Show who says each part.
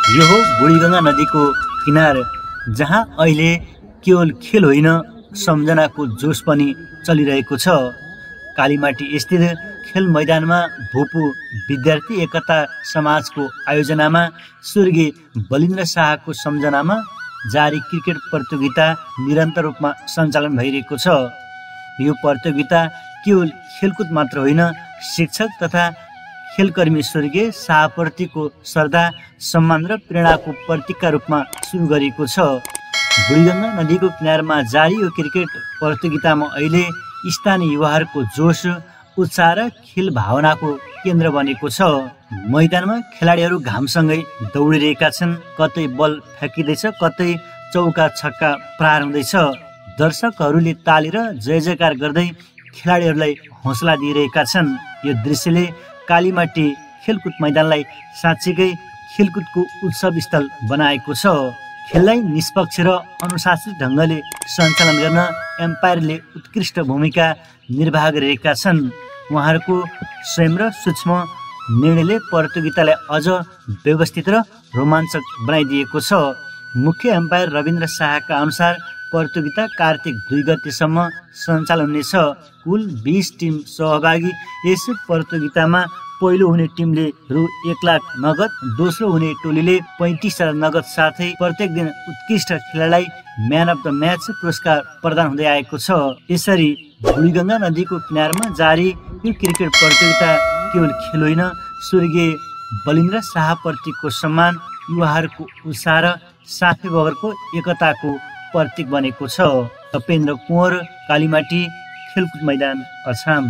Speaker 1: यो हो बुढीगङ्गा नदीको किनार, जहाँ अहिले केवल खेल होइन सम्झनाको जोस पनि चलिरहेको छ। कालीमाटी स्थित खेल मैदानमा भूपू विद्यार्थी एकता समाजको आयोजनामा स्वर्गीय बलिन्द्र शाहको सम्झनामा जारी क्रिकेट प्रतियोगिता निरन्तर रूपमा सञ्चालन भइरहेको छ। यो प्रतियोगिता केवल खेलकुद मात्र होइन, शिक्षक तथा खेलकर्मी स्वर्गीय शाहप्रतिको श्रद्धा, सम्मान र प्रेरणाको प्रतीकका रूपमा सुरु गरिएको छ। बुढीगङ्गा नदीको किनारमा जारी यो क्रिकेट प्रतियोगितामा अहिले स्थानीय युवाहरूको जोस, उत्साह र खेल भावनाको केन्द्र बनेको छ। मैदानमा खेलाडीहरू घामसँगै दौडिरहेका छन्, कतै बल फ्याँकिँदैछ, कतै चौका छक्का प्रहार हुँदैछ। दर्शकहरूले ताली र जय जयकार गर्दै खेलाडीहरूलाई हौसला दिइरहेका छन्। यो दृश्यले कालीमाटी खेलकुद मैदानलाई साँच्चीकै खेलकुदको उत्सव स्थल बनाएको छ। खेललाई निष्पक्ष र अनुशासित ढङ्गले सञ्चालन गर्न एम्पायरले उत्कृष्ट भूमिका निर्वाह गरिरहेका छन्। उहाँहरूको संयम र सूक्ष्म निर्णयले प्रतियोगितालाई अझ व्यवस्थित र रोमाञ्चक बनाइदिएको छ। मुख्य एम्पायर रविन्द्र शाहका अनुसार प्रतियोगिता कार्तिक 2 गतेसम्म सञ्चालन हुनेछ। कुल 20 टिम सहभागी। यस प्रतियोगितामा पहिलो हुने टिमले रु 1 लाख नगद, दोस्रो हुने टोलीले 35,000 नगद साथै प्रत्येक दिन उत्कृष्ट खेलाडीलाई म्यान अफ द म्याच पुरस्कार प्रदान हुँदै आएको छ। यसरी बुढीगङ्गा नदीको किनारमा जारी यो क्रिकेट प्रतियोगिता केवल खेल होइन, स्वर्गीय बलिन्द्र शाहप्रतिको सम्मान, युवाहरूको उत्साह र साथी बगरको एकताको प्रतीक बनेको छ। तपेन्द्र कुँवर, कालीमाटी खेलकुद मैदान, अछाम।